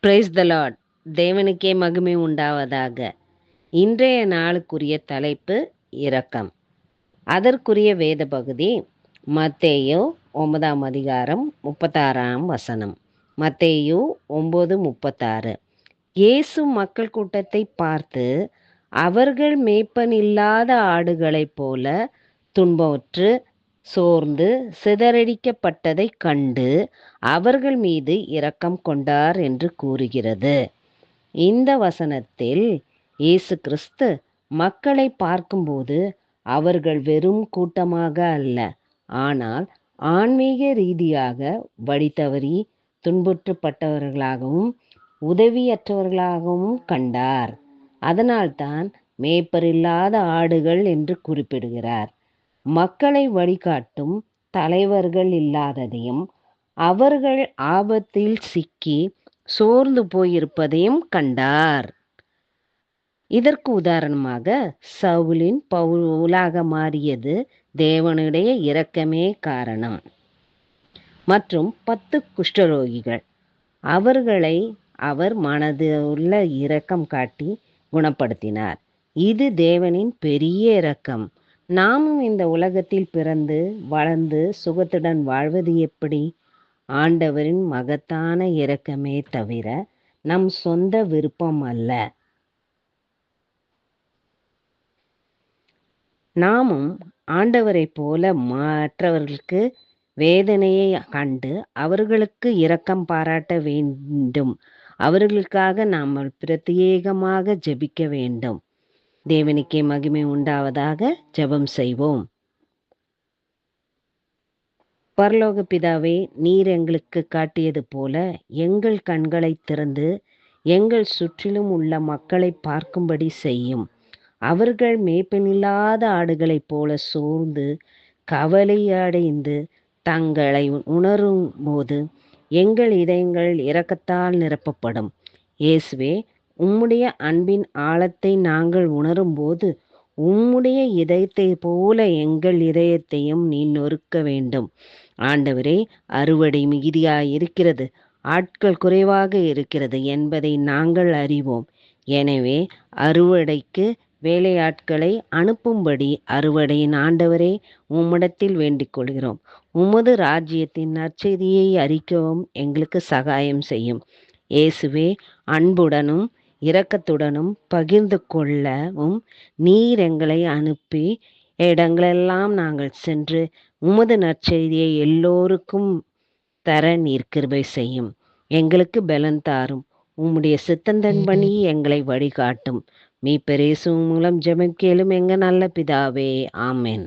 Praise the Lord. தேவனுக்கே மகிமை உண்டாவதாக. இன்றைய நாளுக்குரிய தலைப்பு இரக்கம். அதற்குரிய வேத பகுதி மத்தேயு 9ஆம் அதிகாரம் 36ஆம் வசனம். மத்தேயு 9:36. இயேசு மக்கள் கூட்டத்தை பார்த்து, அவர்கள் மேய்ப்பனில்லாத ஆடுகளைப் போல துன்பமுற்று சோர்ந்து சிதறடிக்கப்பட்டதைக் கண்டு அவர்கள் மீது இரக்கம் கொண்டார் என்று கூறுகிறது. இந்த வசனத்தில் இயேசு கிறிஸ்து மக்களை பார்க்கும்போது அவர்கள் வெறும் கூட்டமாக அல்ல, ஆனால் ஆன்மீக ரீதியாக வழி தவறி துன்புற்றப்பட்டவர்களாகவும் உதவியற்றவர்களாகவும் கண்டார். அதனால்தான் மேய்ப்பரில்லாத ஆடுகள் என்று குறிப்பிடுகிறார். மக்களை வழிகாட்டும் தலைவர்கள் இல்லாததையும் அவர்கள் ஆபத்தில் சிக்கி சோர்ந்து போயிருப்பதையும் கண்டார். இதற்கு உதாரணமாக சவுலின் பவுலாக மாறியது தேவனுடைய இரக்கமே காரணம். மற்றும் 10 குஷ்டரோகிகள், அவர்களை அவர் மனதுள்ள இரக்கம் காட்டி குணப்படுத்தினார். இது தேவனின் பெரிய இரக்கம். நாமும் இந்த உலகத்தில் பிறந்து வளர்ந்து சுகத்துடன் வாழ்வது எப்படி? ஆண்டவரின் மகத்தான இரக்கமே தவிர நம் சொந்த விருப்பம் அல்ல. நாமும் ஆண்டவரைப் போல மற்றவர்களுக்கு வேதனையை கண்டு அவர்களுக்கு இரக்கம் பாராட்ட வேண்டும். அவர்களுக்காக நாம் பிரத்யேகமாக ஜெபிக்க வேண்டும். தேவனுக்கே மகிமை உண்டாவதாக. ஜெபம் செய்வோம். பரலோக பிதாவே, நீர் எங்களுக்கு காட்டியது போல எங்கள் கண்களை திறந்து எங்கள் சுற்றிலும் உள்ள மக்களை பார்க்கும்படி செய்யும். அவர்கள் மேய்ப்பனில்லாத ஆடுகளைப் போல சோர்ந்து கவலையடைந்து தங்களை உணரும் போது எங்கள் இதயங்கள் இரக்கத்தால் நிரப்பப்படும். இயேசுவே, உம்முடைய அன்பின் ஆழத்தை நாங்கள் உணரும்போது உம்முடைய இதயத்தை போல எங்கள் இதயத்தையும் நீ நொறுக்க வேண்டும். ஆண்டவரே, அறுவடை மிகுதியாய் இருக்கிறது, ஆட்கள் குறைவாக இருக்கிறது என்பதை நாங்கள் அறிவோம். எனவே அறுவடைக்கு வேலையாட்களை அனுப்பும்படி அறுவடையின் ஆண்டவரே உம்மிடத்தில் வேண்டிக் கொள்கிறோம். உமது ராஜ்யத்தின் நற்செய்தியை அறிக்கவும் எங்களுக்கு சகாயம் செய்யும். இயேசுவே, அன்புடனும் இரக்கத்துடனும் பகிர்ந்து கொள்ளவும் நீர் எங்களை அனுப்பி இடங்களெல்லாம் நாங்கள் சென்று உமது நற்செய்தியை எல்லோருக்கும் தர நீர் கிருபை செய்யும். எங்களுக்கு பலன் தாரும். உம்முடைய சித்தந்தன்படி எங்களை வழிகாட்டும். மீட்பர் இயேசு மூலம் ஜெபம் கேளும் எங்கள் நல்ல பிதாவே. ஆமென்.